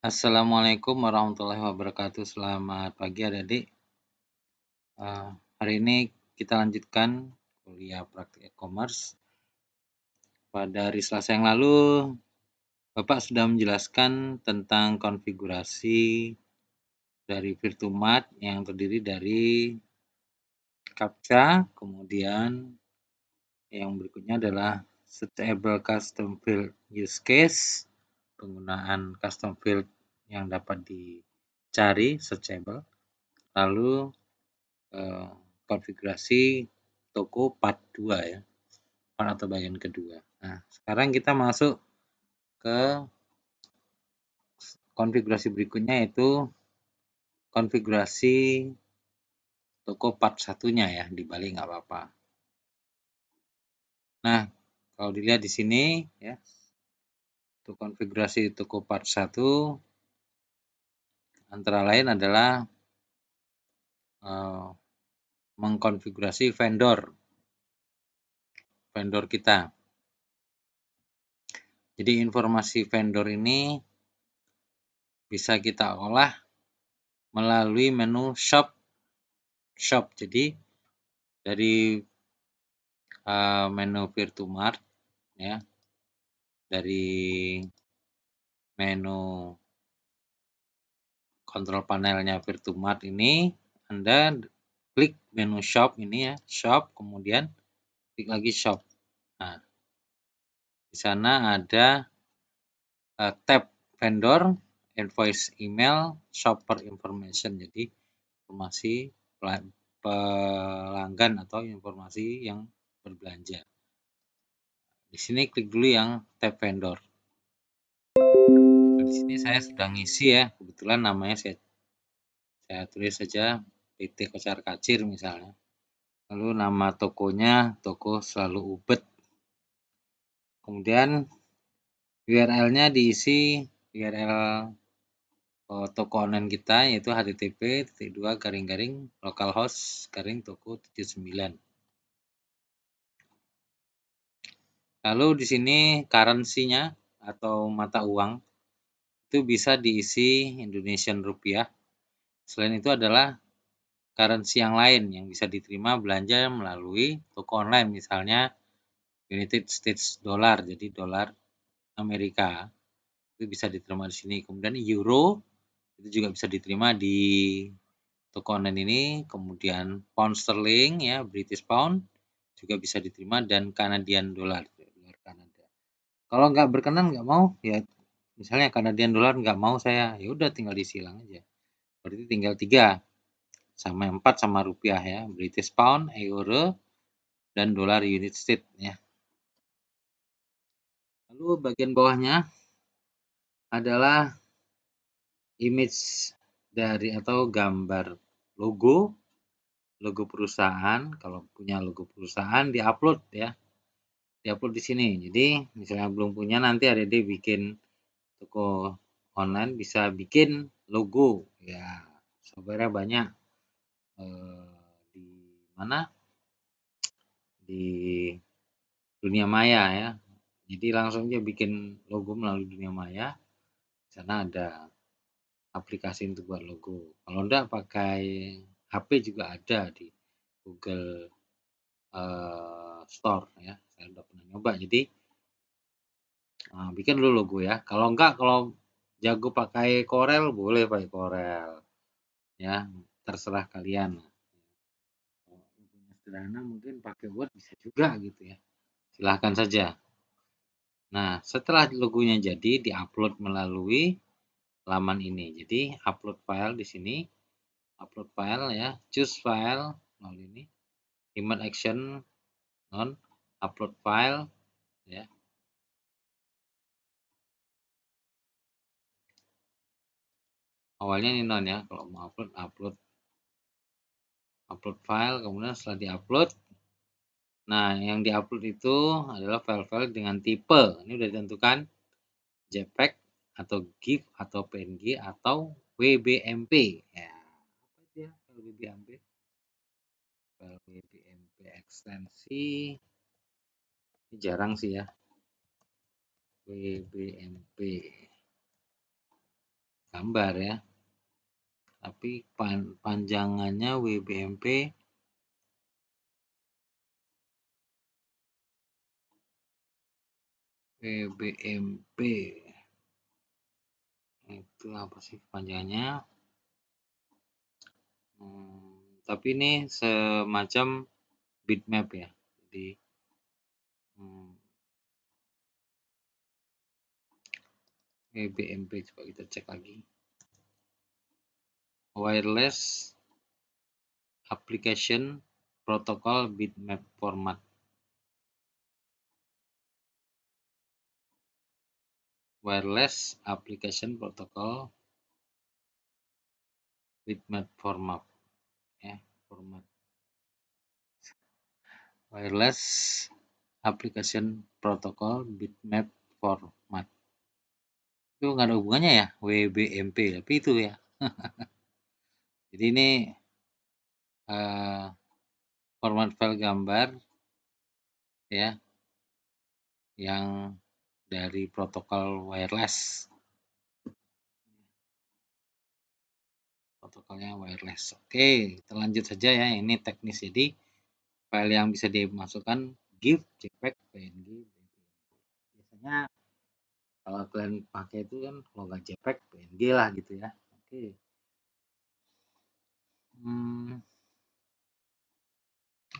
Assalamualaikum warahmatullahi wabarakatuh. Selamat pagi adik-adik. Hari ini kita lanjutkan kuliah praktik e-commerce. Pada hari Selasa yang lalu, Bapak sudah menjelaskan tentang konfigurasi dari Virtumart yang terdiri dari CAPTCHA, kemudian yang berikutnya adalah Searchable Custom Field Use Case, penggunaan custom field yang dapat dicari, searchable. Lalu konfigurasi toko part 2 ya, part atau bagian kedua. Nah, sekarang kita masuk ke konfigurasi berikutnya, yaitu konfigurasi toko part satunya ya, dibalik nggak apa-apa. Nah, kalau dilihat di sini ya, untuk konfigurasi toko part 1 antara lain adalah mengkonfigurasi vendor kita. Jadi informasi vendor ini bisa kita olah melalui menu shop. Jadi dari menu Virtumart ya, dari menu kontrol panelnya Virtumart ini, Anda klik menu shop ini ya, shop, kemudian klik lagi shop. Nah, di sana ada tab vendor, invoice email, shopper information. Jadi informasi pelanggan atau informasi yang berbelanja. Di sini klik dulu yang tab vendor. Di sini saya sudah ngisi ya, kebetulan namanya saya tulis saja PT Kocar Kacir misalnya. Lalu nama tokonya toko Selalu Ubed. Kemudian URL-nya diisi URL toko online kita, yaitu http://localhost/toko79. Lalu di sini currency-nya atau mata uang itu bisa diisi Indonesian rupiah. Selain itu adalah currency yang lain yang bisa diterima belanja melalui toko online, misalnya United States Dollar, jadi dolar Amerika itu bisa diterima di sini. Kemudian euro itu juga bisa diterima di toko online ini. Kemudian pound sterling ya, British pound juga bisa diterima, dan Canadian dollar, dolar Kanada. Kalau nggak berkenan, nggak mau ya, misalnya Canadian dollar nggak mau saya, ya udah tinggal disilang aja. Berarti tinggal 3 sama 4 sama rupiah ya, British pound, euro, dan dolar United States ya. Lalu bagian bawahnya adalah image dari atau gambar logo perusahaan. Kalau punya logo perusahaan diupload ya, diupload di sini. Jadi misalnya belum punya, nanti adik-adik bikin toko online bisa bikin logo ya, software banyak di mana, di dunia maya ya. Jadi langsung aja bikin logo melalui dunia maya. Di sana ada aplikasi untuk buat logo. Kalau enggak pakai HP juga ada di Google Store ya. Saya udah pernah nyoba. Jadi bikin dulu logo ya. Kalau enggak, kalau jago pakai Corel, boleh pakai Corel ya, terserah kalian. Kalau logonya sederhana mungkin pakai Word bisa juga gitu ya, silahkan saja. Nah, setelah logonya jadi, diupload melalui laman ini. Jadi upload file di sini, upload file ya, choose file melalui ini, remote action non, upload file ya. Awalnya ini non ya, kalau mau upload file, kemudian setelah diupload, nah yang diupload itu adalah file-file dengan tipe, ini udah ditentukan, JPEG atau GIF atau PNG atau WBMP ya. Apa dia file WBMP? File WBMP ekstensi ini jarang sih ya, WBMP. gambar ya, tapi panjangannya WBMP itu apa sih panjangannya? Tapi ini semacam bitmap ya, jadi WBMP coba kita cek lagi. Wireless Application Protocol Bitmap Format. Wireless Application Protocol Bitmap Format ya, format. Wireless Application Protocol Bitmap Format. Itu nggak ada hubungannya ya, WBMP, tapi itu ya. Jadi ini format file gambar ya, yang dari protokol wireless. Protokolnya wireless. Oke, kita lanjut saja ya. Ini teknis. Jadi file yang bisa dimasukkan GIF, JPEG, PNG, biasanya kalau kalian pakai itu kan kalau nggak JPEG, PNG lah gitu ya. Oke.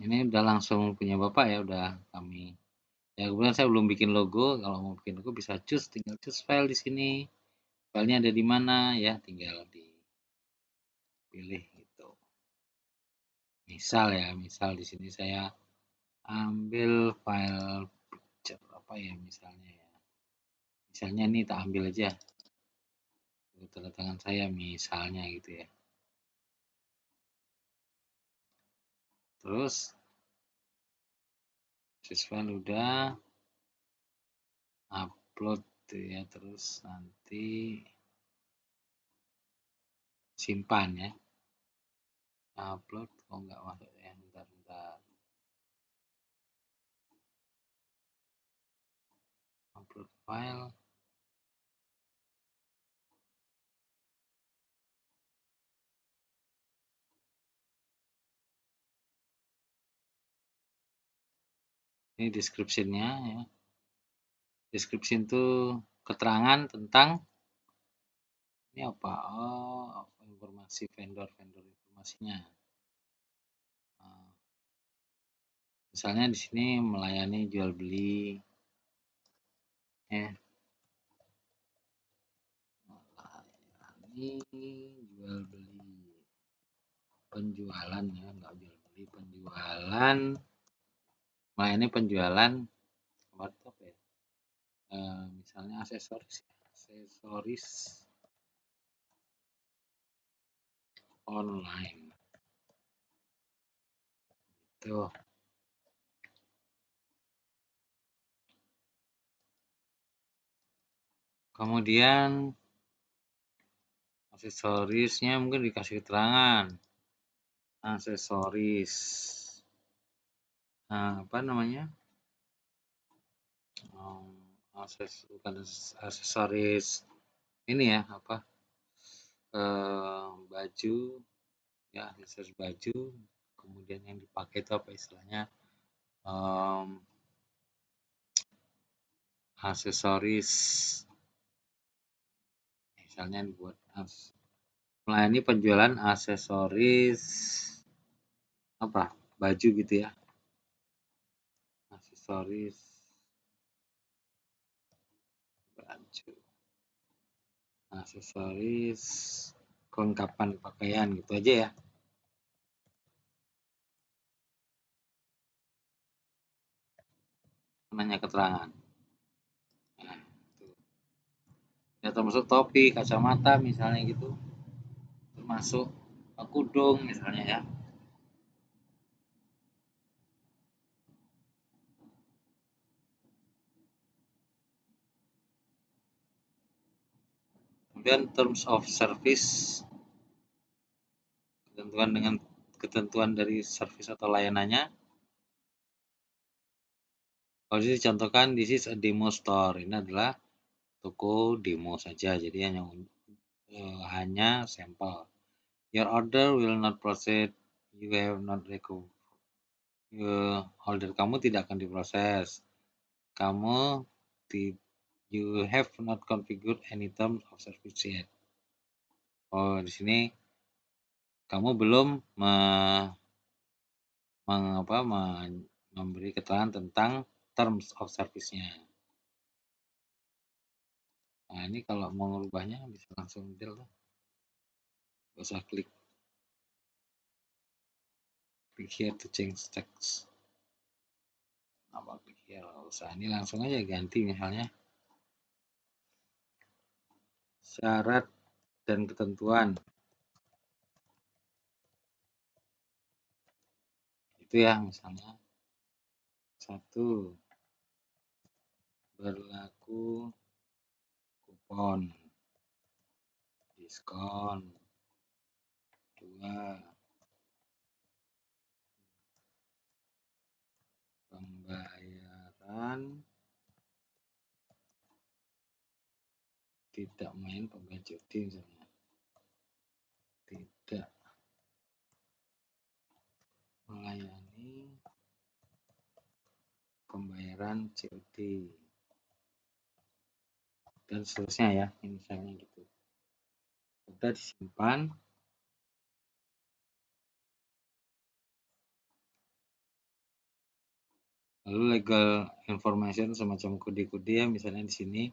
Ini udah langsung punya Bapak ya, udah kami. Ya kemudian saya belum bikin logo. Kalau mau bikin logo bisa tinggal choose file di sini. Filenya ada di mana ya, tinggal dipilih gitu. Misal di sini saya ambil file picture apa ya misalnya ya. Misalnya ini tak ambil aja tanda tangan saya misalnya gitu ya. Terus file udah upload ya, terus nanti simpan ya. Upload kok nggak masuk ya, bentar. Upload file. Ini description-nya ya. Description itu keterangan tentang ini apa? Oh, informasi vendor informasinya. Misalnya di sini melayani jual beli ya. Melayani jual beli penjualan ya, enggak jual beli, penjualan, melayani penjualan apa ya? Misalnya aksesoris online. Tuh. Kemudian aksesorisnya mungkin dikasih keterangan. Aksesoris. Apa namanya? Bukan aksesoris ini ya, apa? Baju ya, aksesoris baju. Kemudian yang dipakai itu apa istilahnya? Aksesoris misalnya buat melayani penjualan aksesoris apa baju gitu ya, aksesoris baju, aksesoris kelengkapan pakaian gitu aja ya. Nanya keterangan nah, ya termasuk topi, kacamata misalnya gitu, termasuk kudung misalnya ya. Kemudian terms of service, ketentuan dari service atau layanannya. Kalau ini dicontohkan, this is a demo store. Ini adalah toko demo saja, jadi hanya hanya sampel. Your order will not proceed. You have not recovered. Order kamu tidak akan diproses. Kamu you have not configured any terms of service yet. Oh, di sini kamu belum memberi keterangan tentang terms of service-nya. Nah, ini kalau mau merubahnya bisa langsung del tuh. Gak usah klik here to change text. Apa klik here? Gak usah. Ini langsung aja ganti misalnya syarat dan ketentuan. Itu ya misalnya 1 berlaku kupon diskon, 2 pembayaran tidak main pembayaran cuti misalnya, tidak melayani pembayaran COD dan seterusnya ya, misalnya gitu. Udah disimpan. Lalu legal information semacam kode-kode ya, misalnya di sini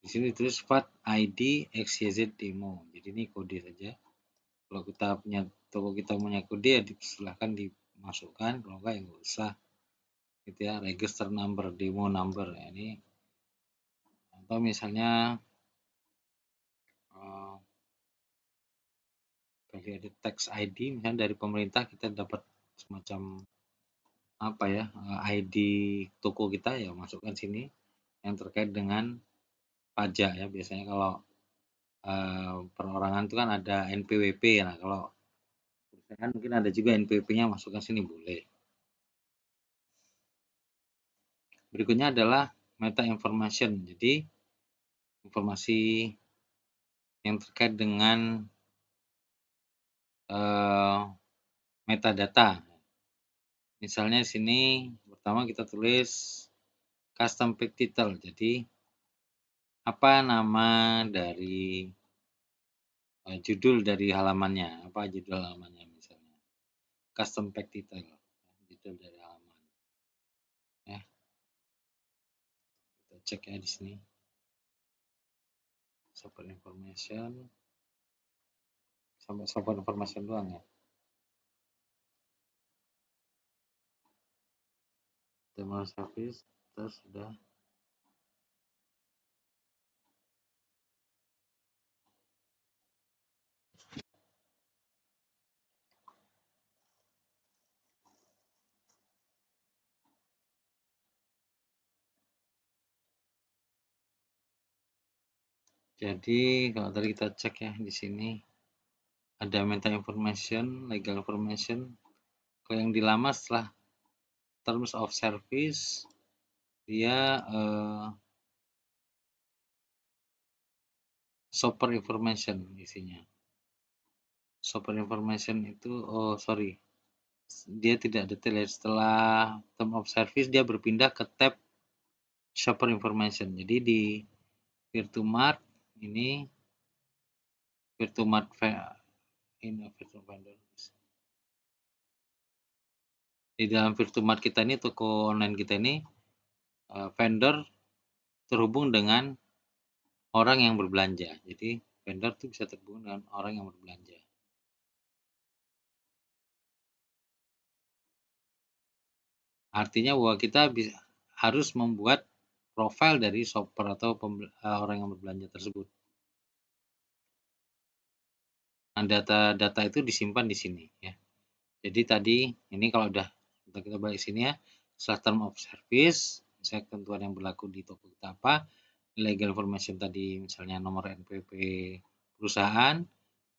ditulis VAT ID XYZ demo. Jadi ini kode saja. Kalau toko kita punya kode ya silahkan dimasukkan, kalau enggak ya nggak usah. Gitu ya, register number, demo number. Ya, ini atau misalnya kalau ada tax ID misalnya dari pemerintah kita dapat semacam apa ya, ID toko kita ya masukkan sini yang terkait dengan pajak ya. Biasanya kalau perorangan itu kan ada NPWP. Nah, kalau perusahaan mungkin ada juga NPWP-nya, masukkan sini boleh. Berikutnya adalah meta information. Jadi informasi yang terkait dengan metadata. Misalnya di sini pertama kita tulis custom page title. Jadi apa nama dari judul dari halamannya? Apa judul halamannya misalnya? Custom page title, judul dari halaman. Ya. Kita cek ya di sini. Support information. Sampai support information doang ya. Terminal service terus sudah. Jadi kalau tadi kita cek ya di sini ada meta information, legal information. Kalau yang dilama setelah terms of service dia shopper information isinya. Shopper information itu dia tidak detail ya. Setelah term of service dia berpindah ke tab shopper information. Jadi di Virtumart ini Virtumart vendor. Di dalam Virtumart kita ini, toko online kita ini, vendor terhubung dengan orang yang berbelanja. Jadi vendor itu bisa terhubung dengan orang yang berbelanja. Artinya bahwa kita harus membuat profil dari shopper atau orang yang berbelanja tersebut. Nah, data-data itu disimpan di sini ya. Jadi tadi ini kalau udah kita balik sini ya, setelah term of service, misalnya ketentuan yang berlaku di toko kita apa, legal information tadi misalnya nomor NPWP perusahaan,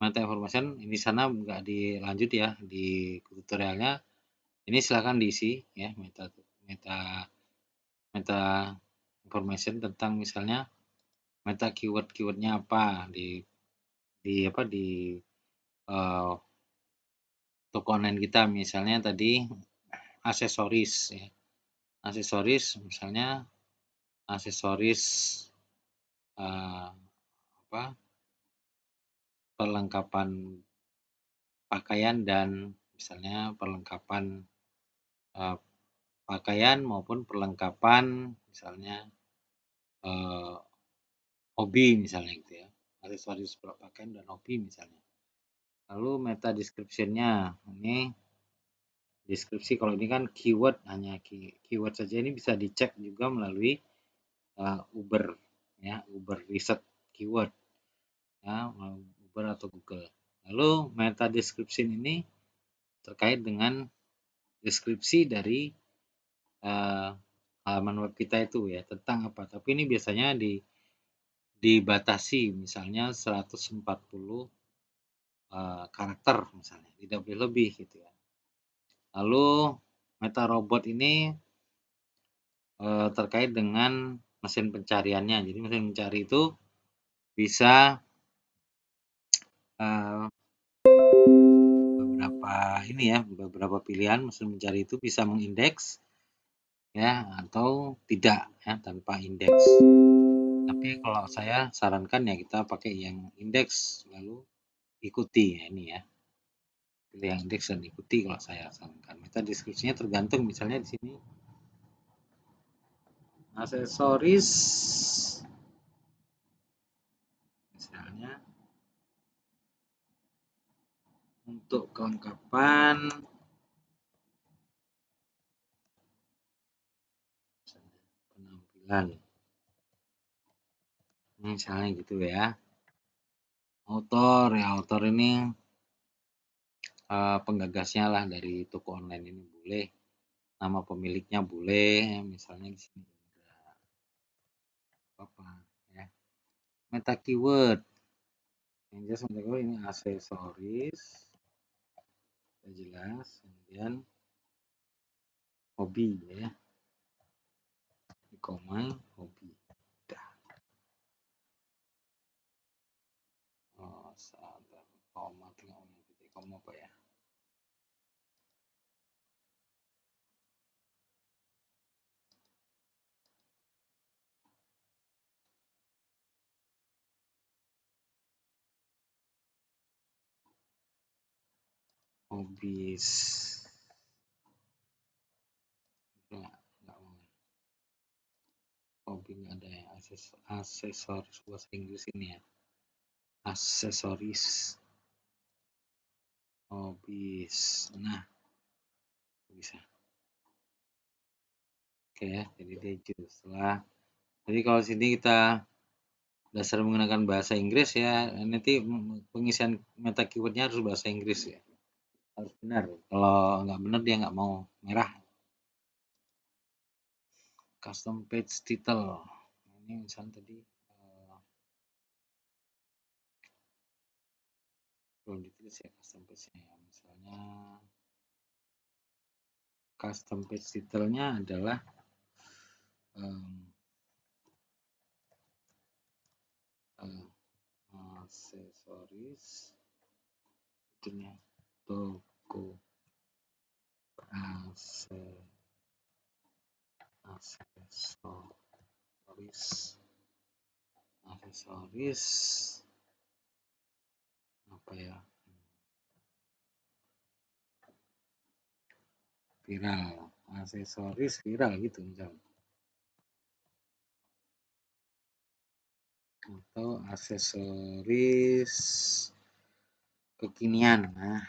meta information ini sana nggak dilanjut ya di tutorialnya. Ini silakan diisi ya meta information tentang misalnya meta keyword-keywordnya apa di uh, toko online kita. Misalnya tadi aksesoris ya. Aksesoris misalnya aksesoris uh, apa perlengkapan pakaian dan misalnya perlengkapan uh, pakaian maupun perlengkapan misalnya uh, hobi misalnya gitu ya. Aksesoris pakaian dan hobi misalnya. Lalu meta description-nya ini deskripsi, kalau ini kan keyword, hanya keyword saja, ini bisa dicek juga melalui Uber ya, Uber riset keyword ya, Uber atau Google. Lalu meta description ini terkait dengan deskripsi dari halaman web kita itu ya, tentang apa. Tapi ini biasanya dibatasi, misalnya 140 karakter misalnya, tidak boleh lebih gitu ya. Lalu meta robot ini terkait dengan mesin pencariannya. Jadi mesin pencari itu bisa beberapa pilihan mesin pencari itu bisa mengindeks ya atau tidak ya, tanpa indeks. Tapi kalau saya sarankan ya kita pakai yang indeks lalu ikuti ya, ini ya. Pilih yang indeks dan ikuti kalau saya sarankan. Meta deskripsinya tergantung, misalnya di sini aksesoris misalnya untuk kelengkapan penampilan misalnya gitu ya. Author ini penggagasnya lah dari toko online ini, boleh nama pemiliknya, boleh misalnya di sini apa ya. Meta keyword yang jelas, meta keyword ini aksesoris jelas, kemudian hobi ya, koma hobi. Oh, sabar, koma tengah koma apa ya, hobis nggak mau, hobi nggak ada ya, aksesoris bahasa Inggris ini ya, aksesoris hobis, nah bisa. Oke ya, jadi dia setelah, jadi kalau sini kita dasar menggunakan bahasa Inggris ya, nanti pengisian meta keywordnya harus bahasa Inggris ya, harus benar. Kalau nggak benar dia nggak mau, merah. Custom page title, ini misalnya tadi belum ditulis ya custom page-nya ya. Misalnya custom page title-nya adalah aksesoris itunya toko aksesoris apa ya, viral, aksesoris viral gitu misalnya, atau aksesoris kekinian, nah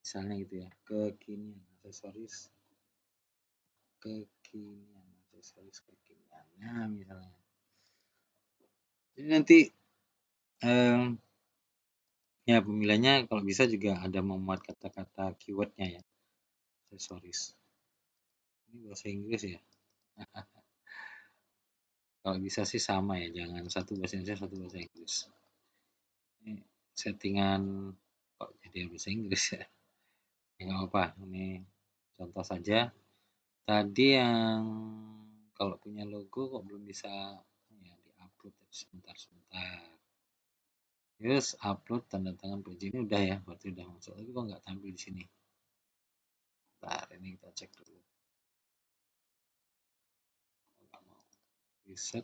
misalnya gitu ya, kekinian, aksesoris kekinian, aksesoris kekinian, nah misalnya. Jadi nanti ya pemilihannya kalau bisa juga ada memuat kata-kata keywordnya ya, aksesoris. Ini bahasa Inggris ya. Kalau bisa sih sama ya, jangan satu bahasa Indonesia satu bahasa Inggris. Ini settingan kok jadi bahasa Inggris ya. Ya nggak apa, ini contoh saja. Tadi yang kalau punya logo kok belum bisa upload sebentar. Terus upload tanda tangan PNG ini udah ya, berarti udah masuk. Tapi kok nggak tampil di sini? Bentar, ini kita cek dulu. Nggak mau. Reset.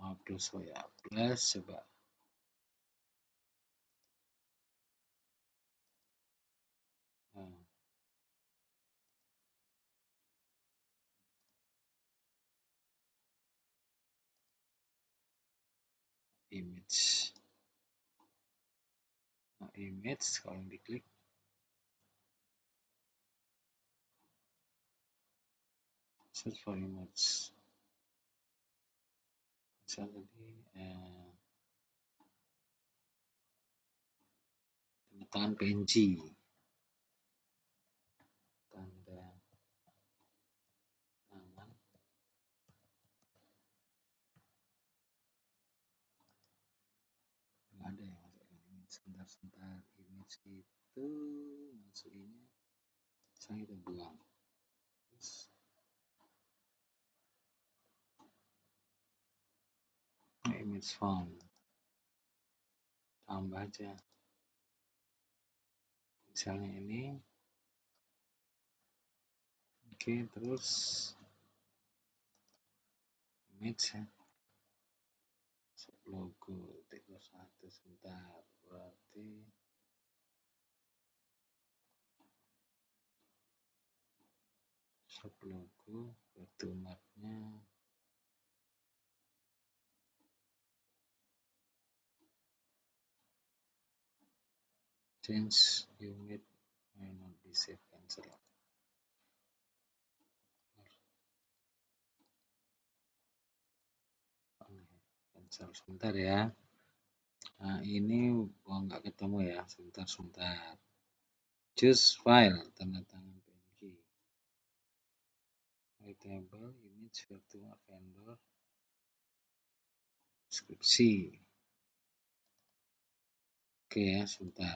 Upload ya, plus coba. Image. Image kalau diklik search for image. Misal tadi tanda tangan PNG. Tanda tangan. Nggak ada yang masukkan image. Sebentar. Image itu masukinnya. Sekarang kita buang. Terus image font. Tambah aja. Misalnya ini. Oke, terus image ya. Logo tipe 1 sebentar. Berarti sub logo bertumatnya change unit may not be saved, cancel. Cancel sebentar ya. Nah ini nggak ketemu ya, sebentar. Choose file tanda tangan PNG. Table image virtual vendor deskripsi. Oke ya, sebentar.